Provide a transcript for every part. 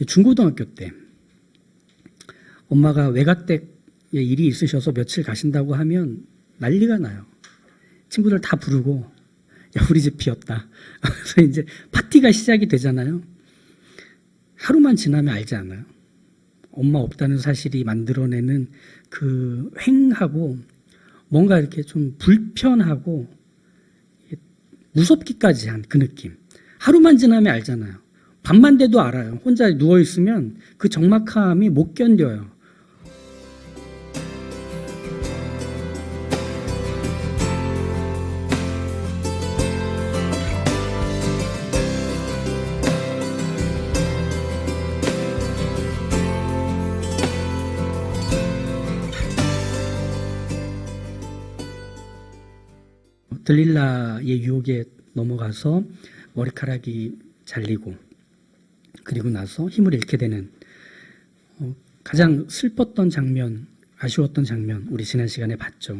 중고등학교 때 엄마가 외가댁에 일이 있으셔서 며칠 가신다고 하면 난리가 나요. 친구들 다 부르고 야 우리 집 비었다. 그래서 이제 파티가 시작이 되잖아요. 하루만 지나면 알지 않아요? 엄마 없다는 사실이 만들어내는 그 횡하고 뭔가 이렇게 좀 불편하고 무섭기까지 한 그 느낌. 하루만 지나면 알잖아요. 밤만 돼도 알아요. 혼자 누워있으면 그 적막함이 못 견뎌요. 들릴라의 유혹에 넘어가서 머리카락이 잘리고 그리고 나서 힘을 잃게 되는 가장 슬펐던 장면, 아쉬웠던 장면 우리 지난 시간에 봤죠.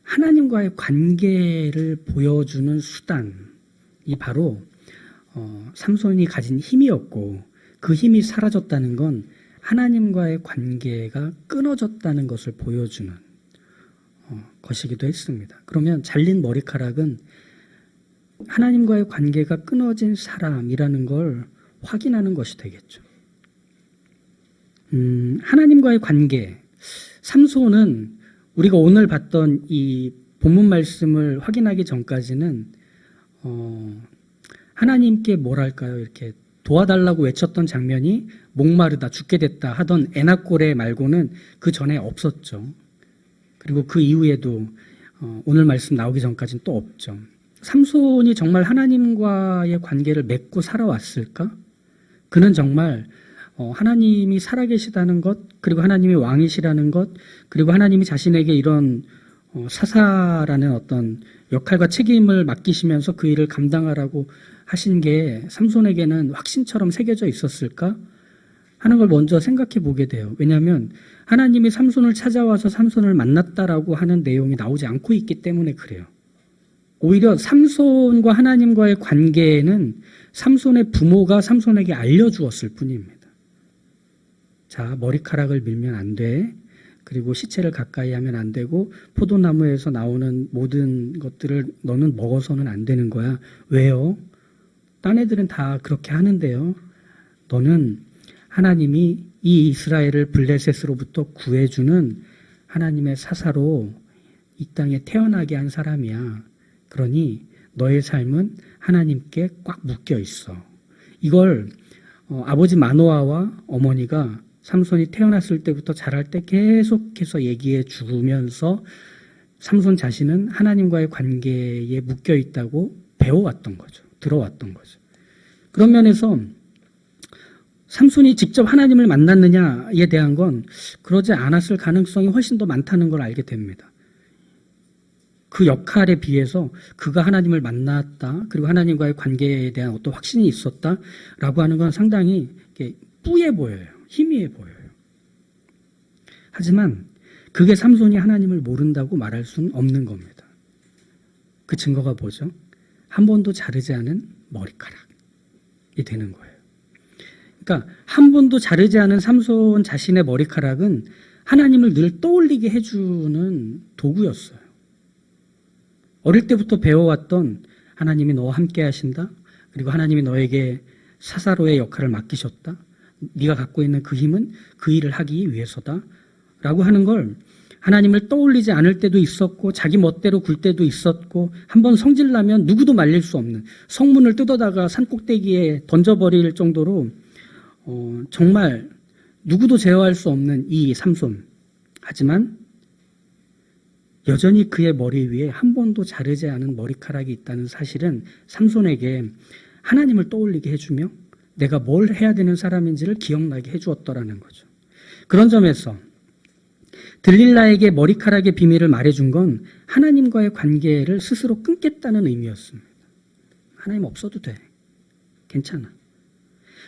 하나님과의 관계를 보여주는 수단이 바로 삼손이 가진 힘이었고 그 힘이 사라졌다는 건 하나님과의 관계가 끊어졌다는 것을 보여주는 것이기도 했습니다. 그러면 잘린 머리카락은 하나님과의 관계가 끊어진 사람이라는 걸 확인하는 것이 되겠죠. 하나님과의 관계, 삼손은 우리가 오늘 봤던 이 본문 말씀을 확인하기 전까지는 하나님께 뭐랄까요, 이렇게 도와달라고 외쳤던 장면이 목마르다, 죽게 됐다 하던 에나꼴의 말고는 그 전에 없었죠. 그리고 그 이후에도 오늘 말씀 나오기 전까지는 또 없죠. 삼손이 정말 하나님과의 관계를 맺고 살아왔을까? 그는 정말 하나님이 살아계시다는 것, 그리고 하나님이 왕이시라는 것, 그리고 하나님이 자신에게 이런 사사라는 어떤 역할과 책임을 맡기시면서 그 일을 감당하라고 하신 게 삼손에게는 확신처럼 새겨져 있었을까? 하는 걸 먼저 생각해 보게 돼요. 왜냐하면 하나님이 삼손을 찾아와서 삼손을 만났다라고 하는 내용이 나오지 않고 있기 때문에 그래요. 오히려 삼손과 하나님과의 관계는 삼손의 부모가 삼손에게 알려주었을 뿐입니다. 자, 머리카락을 밀면 안 돼. 그리고 시체를 가까이 하면 안 되고 포도나무에서 나오는 모든 것들을 너는 먹어서는 안 되는 거야. 왜요? 딴 애들은 다 그렇게 하는데요. 너는 하나님이 이 이스라엘을 블레셋으로부터 구해주는 하나님의 사사로 이 땅에 태어나게 한 사람이야. 그러니 너의 삶은 하나님께 꽉 묶여 있어. 이걸 아버지 마노아와 어머니가 삼손이 태어났을 때부터 자랄 때 계속해서 얘기해 주면서 삼손 자신은 하나님과의 관계에 묶여 있다고 배워왔던 거죠. 들어왔던 거죠. 그런 면에서 삼손이 직접 하나님을 만났느냐에 대한 건 그러지 않았을 가능성이 훨씬 더 많다는 걸 알게 됩니다. 그 역할에 비해서 그가 하나님을 만났다, 그리고 하나님과의 관계에 대한 어떤 확신이 있었다라고 하는 건 상당히 뿌예 보여요. 희미해 보여요. 하지만 그게 삼손이 하나님을 모른다고 말할 수는 없는 겁니다. 그 증거가 뭐죠? 한 번도 자르지 않은 머리카락이 되는 거예요. 그러니까 한 번도 자르지 않은 삼손 자신의 머리카락은 하나님을 늘 떠올리게 해주는 도구였어요. 어릴 때부터 배워왔던 하나님이 너와 함께 하신다. 그리고 하나님이 너에게 사사로의 역할을 맡기셨다. 네가 갖고 있는 그 힘은 그 일을 하기 위해서다. 라고 하는 걸 하나님을 떠올리지 않을 때도 있었고 자기 멋대로 굴 때도 있었고 한번 성질나면 누구도 말릴 수 없는 성문을 뜯어다가 산꼭대기에 던져버릴 정도로 정말 누구도 제어할 수 없는 이 삼손. 하지만 여전히 그의 머리 위에 한 번도 자르지 않은 머리카락이 있다는 사실은 삼손에게 하나님을 떠올리게 해주며 내가 뭘 해야 되는 사람인지를 기억나게 해주었더라는 거죠. 그런 점에서 들릴라에게 머리카락의 비밀을 말해준 건 하나님과의 관계를 스스로 끊겠다는 의미였습니다. 하나님 없어도 돼. 괜찮아.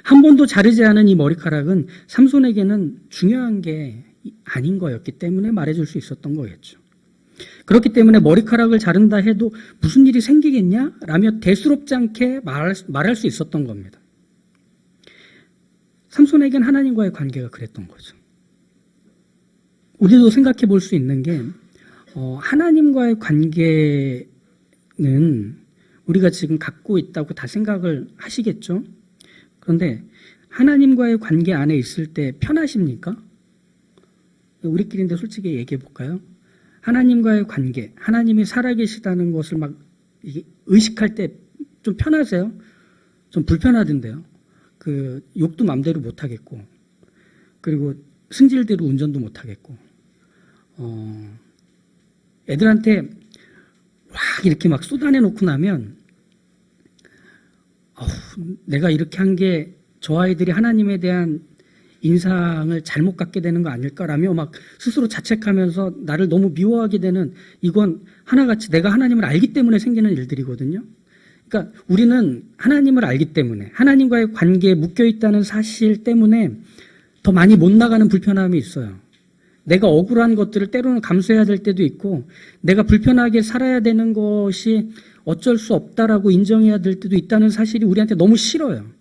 한 번도 자르지 않은 이 머리카락은 삼손에게는 중요한 게 아닌 거였기 때문에 말해줄 수 있었던 거겠죠. 그렇기 때문에 머리카락을 자른다 해도 무슨 일이 생기겠냐? 라며 대수롭지 않게 말할 수 있었던 겁니다. 삼손에겐 하나님과의 관계가 그랬던 거죠. 우리도 생각해 볼 수 있는 게 하나님과의 관계는 우리가 지금 갖고 있다고 다 생각을 하시겠죠. 그런데 하나님과의 관계 안에 있을 때 편하십니까? 우리끼리인데 솔직히 얘기해 볼까요? 하나님과의 관계, 하나님이 살아계시다는 것을 막 의식할 때 좀 편하세요? 좀 불편하던데요. 욕도 맘대로 못 하겠고, 그리고 승질대로 운전도 못 하겠고, 애들한테 막 이렇게 막 쏟아내 놓고 나면, 내가 이렇게 한 게 저 아이들이 하나님에 대한 인상을 잘못 갖게 되는 거 아닐까라며 막 스스로 자책하면서 나를 너무 미워하게 되는, 이건 하나같이 내가 하나님을 알기 때문에 생기는 일들이거든요. 그러니까 우리는 하나님을 알기 때문에, 하나님과의 관계에 묶여 있다는 사실 때문에 더 많이 못 나가는 불편함이 있어요. 내가 억울한 것들을 때로는 감수해야 될 때도 있고, 내가 불편하게 살아야 되는 것이 어쩔 수 없다라고 인정해야 될 때도 있다는 사실이 우리한테 너무 싫어요.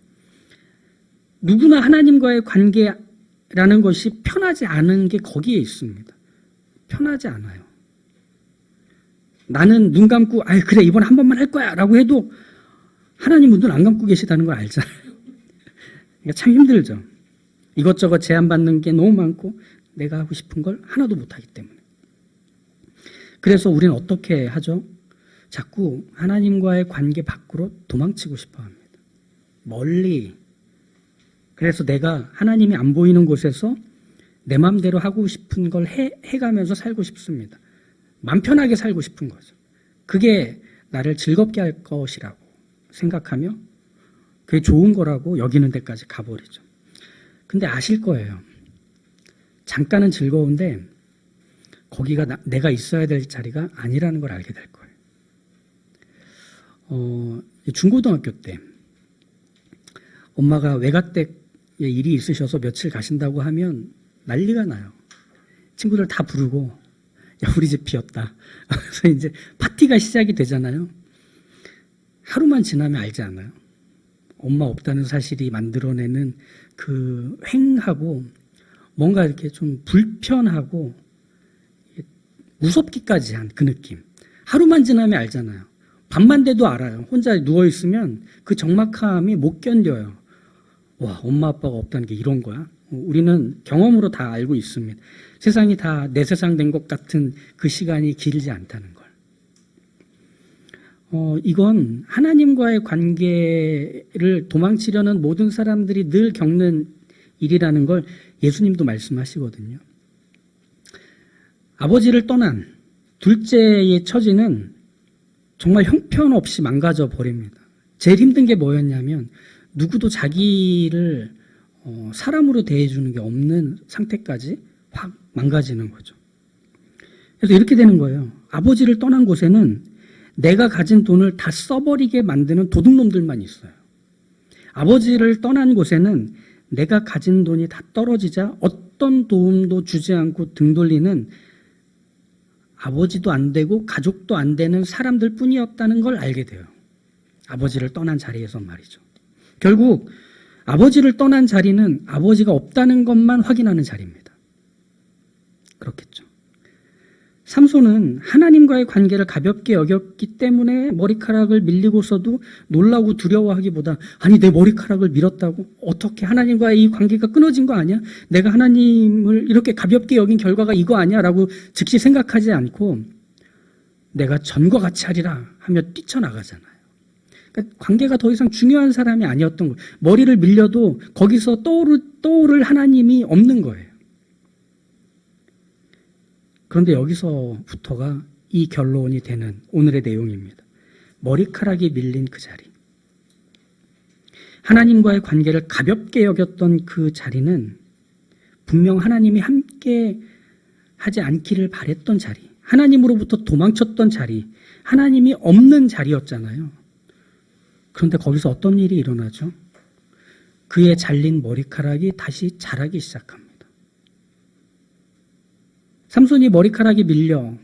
누구나 하나님과의 관계라는 것이 편하지 않은 게 거기에 있습니다. 편하지 않아요. 나는 눈 감고 그래 이번에 한 번만 할 거야 라고 해도 하나님은 눈 안 감고 계시다는 걸 알잖아요. 그러니까 참 힘들죠. 이것저것 제한받는 게 너무 많고 내가 하고 싶은 걸 하나도 못하기 때문에. 그래서 우리는 어떻게 하죠? 자꾸 하나님과의 관계 밖으로 도망치고 싶어 합니다. 멀리. 그래서 내가 하나님이 안 보이는 곳에서 내 마음대로 하고 싶은 걸 해가면서 살고 싶습니다. 맘 편하게 살고 싶은 거죠. 그게 나를 즐겁게 할 것이라고 생각하며 그게 좋은 거라고 여기는 데까지 가버리죠. 근데 아실 거예요. 잠깐은 즐거운데 거기가 내가 있어야 될 자리가 아니라는 걸 알게 될 거예요. 중고등학교 때 엄마가 외가댁에 일이 있으셔서 며칠 가신다고 하면 난리가 나요. 친구들 다 부르고 야 우리 집 비었다. 그래서 이제 파티가 시작이 되잖아요. 하루만 지나면 알지 않아요? 엄마 없다는 사실이 만들어내는 그 횡하고 뭔가 이렇게 좀 불편하고 무섭기까지 한 그 느낌. 하루만 지나면 알잖아요. 밤만 돼도 알아요. 혼자 누워있으면 그 적막함이 못 견뎌요. 와, 엄마 아빠가 없다는 게 이런 거야? 우리는 경험으로 다 알고 있습니다. 세상이 다 내 세상 된 것 같은 그 시간이 길지 않다는 걸. 이건 하나님과의 관계를 도망치려는 모든 사람들이 늘 겪는 일이라는 걸 예수님도 말씀하시거든요. 아버지를 떠난 둘째의 처지는 정말 형편없이 망가져 버립니다. 제일 힘든 게 뭐였냐면 누구도 자기를 사람으로 대해주는 게 없는 상태까지 확 망가지는 거죠. 그래서 이렇게 되는 거예요. 아버지를 떠난 곳에는 내가 가진 돈을 다 써버리게 만드는 도둑놈들만 있어요. 아버지를 떠난 곳에는 내가 가진 돈이 다 떨어지자 어떤 도움도 주지 않고 등 돌리는 아버지도 안 되고 가족도 안 되는 사람들 뿐이었다는 걸 알게 돼요. 아버지를 떠난 자리에서 말이죠. 결국 아버지를 떠난 자리는 아버지가 없다는 것만 확인하는 자리입니다. 그렇겠죠. 삼손은 하나님과의 관계를 가볍게 여겼기 때문에 머리카락을 밀리고서도 놀라고 두려워하기보다 아니 내 머리카락을 밀었다고? 어떻게 하나님과의 이 관계가 끊어진 거 아니야? 내가 하나님을 이렇게 가볍게 여긴 결과가 이거 아니야? 라고 즉시 생각하지 않고 내가 전과 같이 하리라 하며 뛰쳐나가잖아요. 그러니까 관계가 더 이상 중요한 사람이 아니었던 거예요. 머리를 밀려도 거기서 떠오를 하나님이 없는 거예요. 그런데 여기서부터가 이 결론이 되는 오늘의 내용입니다. 머리카락이 밀린 그 자리. 하나님과의 관계를 가볍게 여겼던 그 자리는 분명 하나님이 함께 하지 않기를 바랬던 자리, 하나님으로부터 도망쳤던 자리, 하나님이 없는 자리였잖아요. 그런데 거기서 어떤 일이 일어나죠? 그의 잘린 머리카락이 다시 자라기 시작합니다. 삼손이 머리카락이 밀려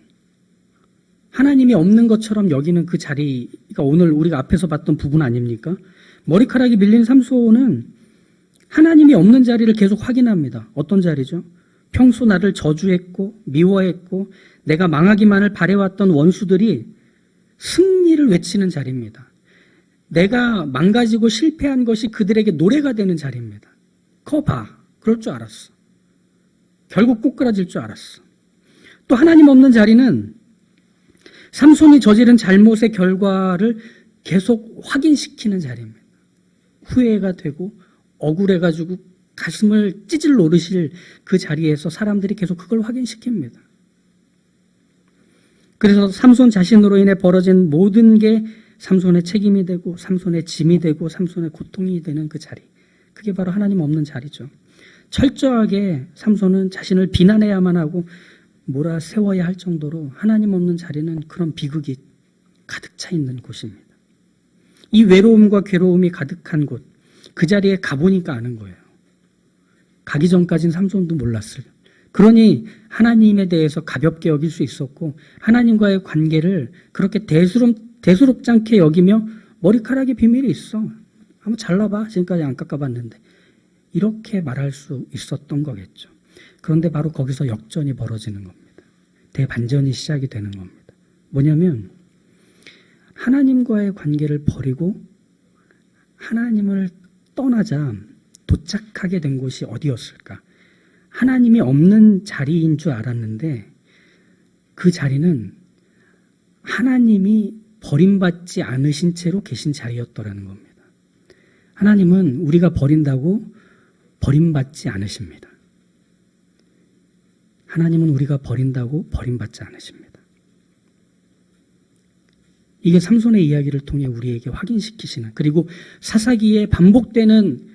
하나님이 없는 것처럼 여기는 그 자리가 오늘 우리가 앞에서 봤던 부분 아닙니까? 머리카락이 밀린 삼손은 하나님이 없는 자리를 계속 확인합니다. 어떤 자리죠? 평소 나를 저주했고 미워했고 내가 망하기만을 바래왔던 원수들이 승리를 외치는 자리입니다. 내가 망가지고 실패한 것이 그들에게 노래가 되는 자리입니다. 그거 봐. 그럴 줄 알았어. 결국 꼬꾸라질 줄 알았어. 또 하나님 없는 자리는 삼손이 저지른 잘못의 결과를 계속 확인시키는 자리입니다. 후회가 되고 억울해가지고 가슴을 찢을 노릇일 그 자리에서 사람들이 계속 그걸 확인시킵니다. 그래서 삼손 자신으로 인해 벌어진 모든 게 삼손의 책임이 되고 삼손의 짐이 되고 삼손의 고통이 되는 그 자리. 그게 바로 하나님 없는 자리죠. 철저하게 삼손은 자신을 비난해야만 하고 몰아세워야 할 정도로 하나님 없는 자리는 그런 비극이 가득 차 있는 곳입니다. 이 외로움과 괴로움이 가득한 곳, 그 자리에 가보니까 아는 거예요. 가기 전까지는 삼손도 몰랐어요. 그러니 하나님에 대해서 가볍게 여길 수 있었고 하나님과의 관계를 그렇게 대수롭지 않게 여기며 머리카락에 비밀이 있어. 한번 잘라봐. 지금까지 안 깎아봤는데. 이렇게 말할 수 있었던 거겠죠. 그런데 바로 거기서 역전이 벌어지는 겁니다. 대반전이 시작이 되는 겁니다. 뭐냐면 하나님과의 관계를 버리고 하나님을 떠나자 도착하게 된 곳이 어디였을까? 하나님이 없는 자리인 줄 알았는데 그 자리는 하나님이 버림받지 않으신 채로 계신 자리였더라는 겁니다. 하나님은 우리가 버린다고 버림받지 않으십니다. 하나님은 우리가 버린다고 버림받지 않으십니다. 이게 삼손의 이야기를 통해 우리에게 확인시키시는, 그리고 사사기에 반복되는,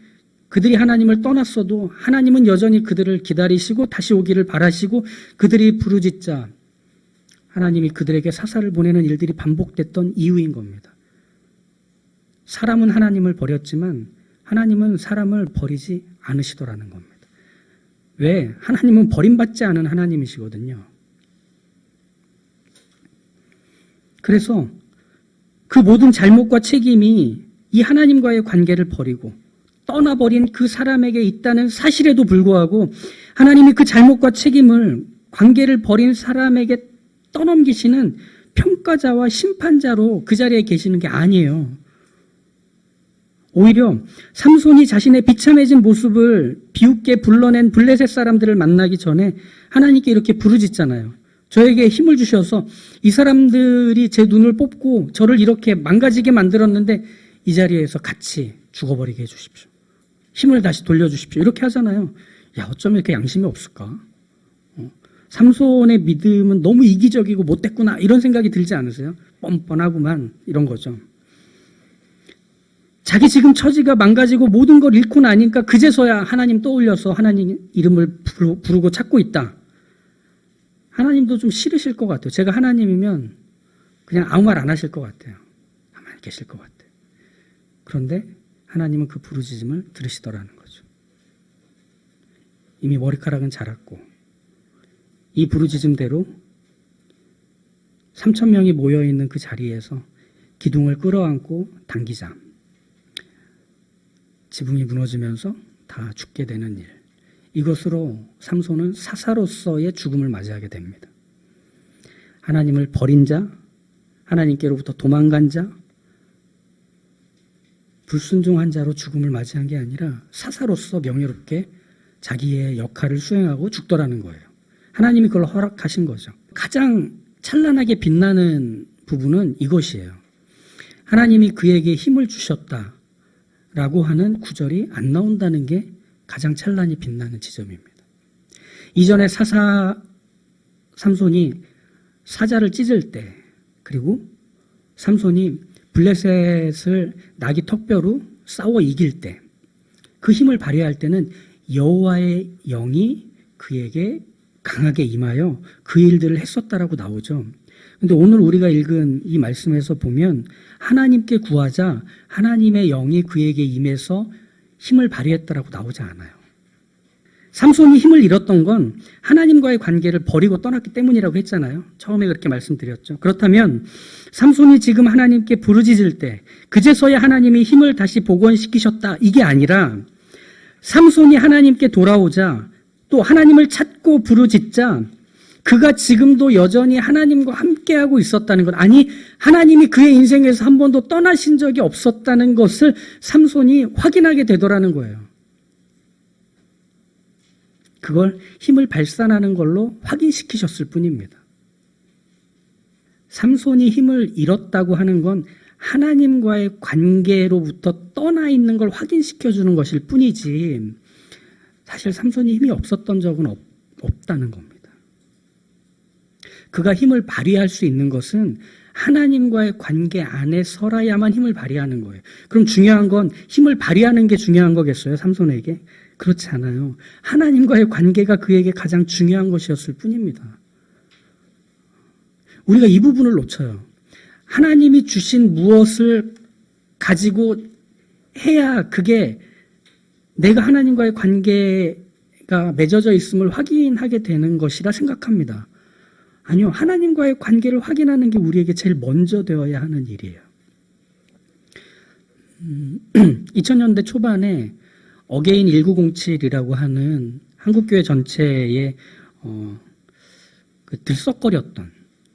그들이 하나님을 떠났어도 하나님은 여전히 그들을 기다리시고 다시 오기를 바라시고 그들이 부르짖자 하나님이 그들에게 사사를 보내는 일들이 반복됐던 이유인 겁니다. 사람은 하나님을 버렸지만 하나님은 사람을 버리지 않으시더라는 겁니다. 왜? 하나님은 버림받지 않은 하나님이시거든요. 그래서 그 모든 잘못과 책임이 이 하나님과의 관계를 버리고 떠나버린 그 사람에게 있다는 사실에도 불구하고 하나님이 그 잘못과 책임을 관계를 버린 사람에게 떠넘기시는 평가자와 심판자로 그 자리에 계시는 게 아니에요. 오히려 삼손이 자신의 비참해진 모습을 비웃게 불러낸 블레셋 사람들을 만나기 전에 하나님께 이렇게 부르짖잖아요. 저에게 힘을 주셔서 이 사람들이 제 눈을 뽑고 저를 이렇게 망가지게 만들었는데 이 자리에서 같이 죽어버리게 해주십시오. 힘을 다시 돌려주십시오. 이렇게 하잖아요. 야, 어쩌면 이렇게 양심이 없을까? 삼손의 믿음은 너무 이기적이고 못됐구나 이런 생각이 들지 않으세요? 뻔뻔하구만 이런 거죠. 자기 지금 처지가 망가지고 모든 걸 잃고 나니까 그제서야 하나님 떠올려서 하나님 이름을 부르고 찾고 있다. 하나님도 좀 싫으실 것 같아요. 제가 하나님이면 그냥 아무 말 안 하실 것 같아요. 가만히 계실 것 같아요. 그런데 하나님은 그 부르짖음을 들으시더라는 거죠. 이미 머리카락은 자랐고 이 부르짖음대로 3,000명이 모여있는 그 자리에서 기둥을 끌어안고 당기자 지붕이 무너지면서 다 죽게 되는 일. 이것으로 삼손은 사사로서의 죽음을 맞이하게 됩니다. 하나님을 버린 자, 하나님께로부터 도망간 자, 불순종한 자로 죽음을 맞이한 게 아니라 사사로서 명예롭게 자기의 역할을 수행하고 죽더라는 거예요. 하나님이 그걸 허락하신 거죠. 가장 찬란하게 빛나는 부분은 이것이에요. 하나님이 그에게 힘을 주셨다라고 하는 구절이 안 나온다는 게 가장 찬란히 빛나는 지점입니다. 이전에 삼손이 사자를 찢을 때, 그리고 삼손이 블레셋을 나귀 턱뼈로 싸워 이길 때, 그 힘을 발휘할 때는 여호와의 영이 그에게 강하게 임하여 그 일들을 했었다라고 나오죠. 근데 오늘 우리가 읽은 이 말씀에서 보면 하나님께 구하자 하나님의 영이 그에게 임해서 힘을 발휘했다라고 나오지 않아요. 삼손이 힘을 잃었던 건 하나님과의 관계를 버리고 떠났기 때문이라고 했잖아요. 처음에 그렇게 말씀드렸죠. 그렇다면 삼손이 지금 하나님께 부르짖을 때 그제서야 하나님이 힘을 다시 복원시키셨다 이게 아니라 삼손이 하나님께 돌아오자 또 하나님을 찾고 부르짖자 그가 지금도 여전히 하나님과 함께하고 있었다는 것, 아니 하나님이 그의 인생에서 한 번도 떠나신 적이 없었다는 것을 삼손이 확인하게 되더라는 거예요. 그걸 힘을 발산하는 걸로 확인시키셨을 뿐입니다. 삼손이 힘을 잃었다고 하는 건 하나님과의 관계로부터 떠나 있는 걸 확인시켜주는 것일 뿐이지 사실 삼손이 힘이 없었던 적은 없다는 겁니다. 그가 힘을 발휘할 수 있는 것은 하나님과의 관계 안에 서라야만 힘을 발휘하는 거예요. 그럼 중요한 건 힘을 발휘하는 게 중요한 거겠어요? 삼손에게? 그렇지 않아요. 하나님과의 관계가 그에게 가장 중요한 것이었을 뿐입니다. 우리가 이 부분을 놓쳐요. 하나님이 주신 무엇을 가지고 해야 그게 내가 하나님과의 관계가 맺어져 있음을 확인하게 되는 것이라 생각합니다. 아니요. 하나님과의 관계를 확인하는 게 우리에게 제일 먼저 되어야 하는 일이에요. 2000년대 초반에 어게인 1907이라고 하는 한국교회 전체에 들썩거렸던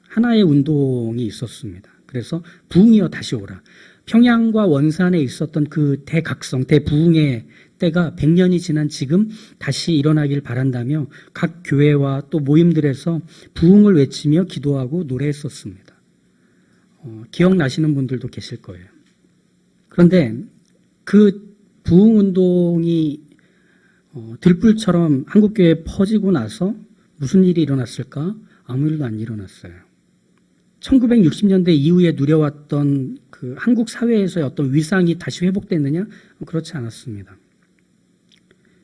하나의 운동이 있었습니다. 그래서 부흥이여 다시 오라. 평양과 원산에 있었던 그 대각성, 대부흥의 때가 100년이 지난 지금 다시 일어나길 바란다며 각 교회와 또 모임들에서 부흥을 외치며 기도하고 노래했었습니다. 기억나시는 분들도 계실 거예요. 그런데 그 부흥운동이 들불처럼 한국교회에 퍼지고 나서 무슨 일이 일어났을까? 아무 일도 안 일어났어요. 1960년대 이후에 누려왔던 그 한국 사회에서의 어떤 위상이 다시 회복됐느냐? 그렇지 않았습니다.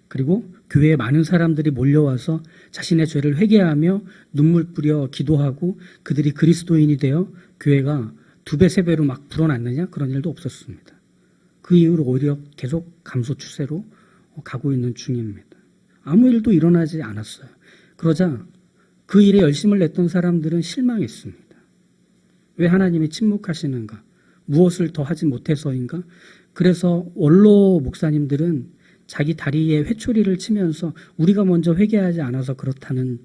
그리고 교회에 많은 사람들이 몰려와서 자신의 죄를 회개하며 눈물 뿌려 기도하고 그들이 그리스도인이 되어 교회가 2배, 3배로 막 불어났느냐? 그런 일도 없었습니다. 그 이후로 오히려 계속 감소 추세로 가고 있는 중입니다. 아무 일도 일어나지 않았어요. 그러자 그 일에 열심을 냈던 사람들은 실망했습니다. 왜 하나님이 침묵하시는가? 무엇을 더 하지 못해서인가? 그래서 원로 목사님들은 자기 다리에 회초리를 치면서 우리가 먼저 회개하지 않아서 그렇다는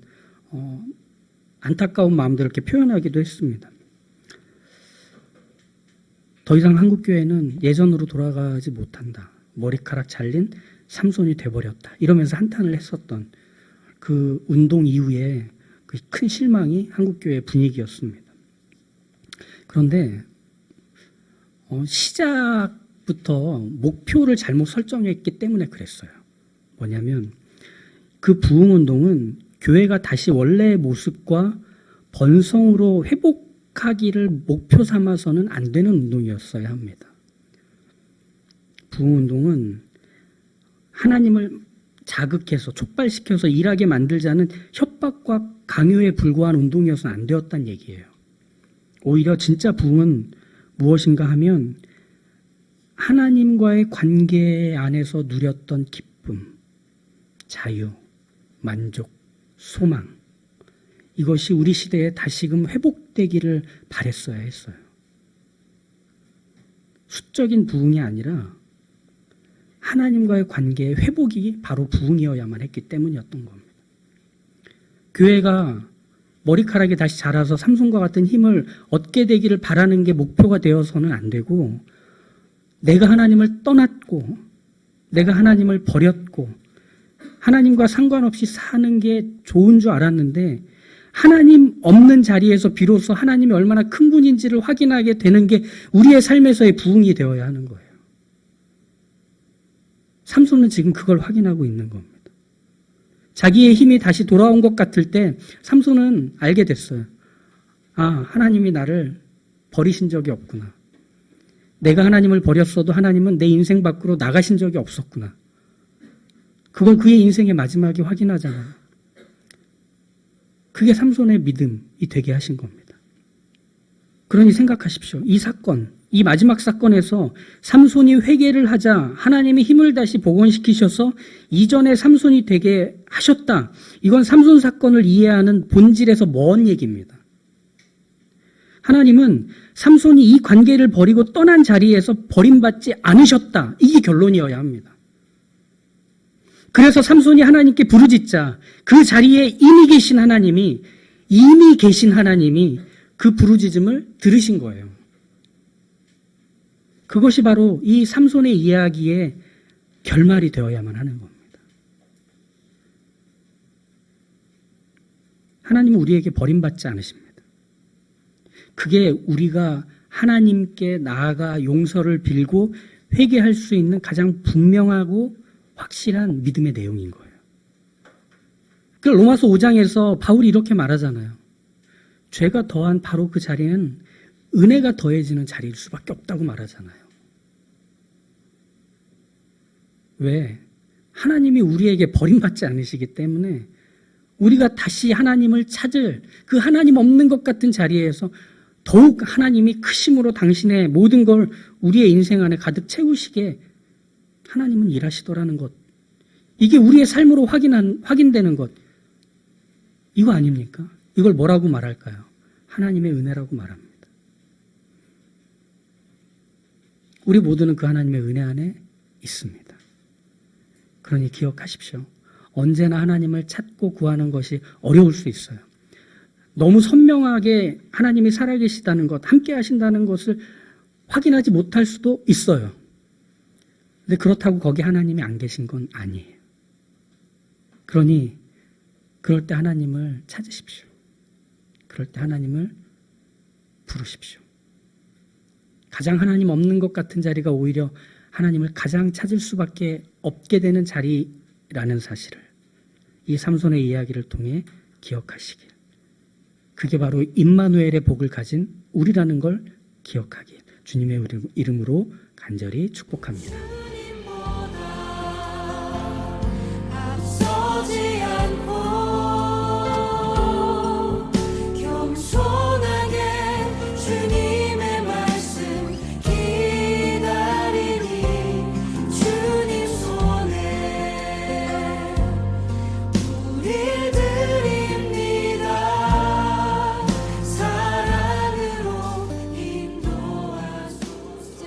안타까운 마음들을 이렇게 표현하기도 했습니다. 더 이상 한국교회는 예전으로 돌아가지 못한다. 머리카락 잘린 삼손이 돼버렸다. 이러면서 한탄을 했었던 그 운동 이후에 그 큰 실망이 한국교회의 분위기였습니다. 그런데 시작부터 목표를 잘못 설정했기 때문에 그랬어요. 뭐냐면 그 부흥운동은 교회가 다시 원래의 모습과 번성으로 회복하기를 목표 삼아서는 안 되는 운동이었어야 합니다. 부흥운동은 하나님을 자극해서 촉발시켜서 일하게 만들자는 협박과 강요에 불과한 운동이어서는 안 되었다는 얘기예요. 오히려 진짜 부흥은 무엇인가 하면 하나님과의 관계 안에서 누렸던 기쁨, 자유, 만족, 소망, 이것이 우리 시대에 다시금 회복되기를 바랬어야 했어요. 수적인 부흥이 아니라 하나님과의 관계의 회복이 바로 부흥이어야만 했기 때문이었던 겁니다. 교회가 머리카락이 다시 자라서 삼손과 같은 힘을 얻게 되기를 바라는 게 목표가 되어서는 안 되고, 내가 하나님을 떠났고 내가 하나님을 버렸고 하나님과 상관없이 사는 게 좋은 줄 알았는데 하나님 없는 자리에서 비로소 하나님이 얼마나 큰 분인지를 확인하게 되는 게 우리의 삶에서의 부흥이 되어야 하는 거예요. 삼손은 지금 그걸 확인하고 있는 겁니다. 자기의 힘이 다시 돌아온 것 같을 때 삼손은 알게 됐어요. 아, 하나님이 나를 버리신 적이 없구나. 내가 하나님을 버렸어도 하나님은 내 인생 밖으로 나가신 적이 없었구나. 그건 그의 인생의 마지막이 확인하잖아요. 그게 삼손의 믿음이 되게 하신 겁니다. 그러니 생각하십시오. 이 사건, 이 마지막 사건에서 삼손이 회개를 하자 하나님이 힘을 다시 복원시키셔서 이전의 삼손이 되게 하셨다. 이건 삼손 사건을 이해하는 본질에서 먼 얘기입니다. 하나님은 삼손이 이 관계를 버리고 떠난 자리에서 버림받지 않으셨다. 이게 결론이어야 합니다. 그래서 삼손이 하나님께 부르짖자 그 자리에 이미 계신 하나님이 그 부르짖음을 들으신 거예요. 그것이 바로 이 삼손의 이야기의 결말이 되어야만 하는 겁니다. 하나님은 우리에게 버림받지 않으십니다. 그게 우리가 하나님께 나아가 용서를 빌고 회개할 수 있는 가장 분명하고 확실한 믿음의 내용인 거예요. 그 로마서 5장에서 바울이 이렇게 말하잖아요. 죄가 더한 바로 그 자리는 은혜가 더해지는 자리일 수밖에 없다고 말하잖아요. 왜? 하나님이 우리에게 버림받지 않으시기 때문에 우리가 다시 하나님을 찾을 그 하나님 없는 것 같은 자리에서 더욱 하나님이 크심으로 당신의 모든 걸 우리의 인생 안에 가득 채우시게 하나님은 일하시더라는 것. 이게 우리의 삶으로 확인되는 것. 이거 아닙니까? 이걸 뭐라고 말할까요? 하나님의 은혜라고 말합니다. 우리 모두는 그 하나님의 은혜 안에 있습니다. 그러니 기억하십시오. 언제나 하나님을 찾고 구하는 것이 어려울 수 있어요. 너무 선명하게 하나님이 살아계시다는 것, 함께 하신다는 것을 확인하지 못할 수도 있어요. 근데 그렇다고 거기 하나님이 안 계신 건 아니에요. 그러니 그럴 때 하나님을 찾으십시오. 그럴 때 하나님을 부르십시오. 가장 하나님 없는 것 같은 자리가 오히려 하나님을 가장 찾을 수밖에 없게 되는 자리라는 사실을 이 삼손의 이야기를 통해 기억하시길. 그게 바로 임마누엘의 복을 가진 우리라는 걸 기억하길 주님의 이름으로 간절히 축복합니다.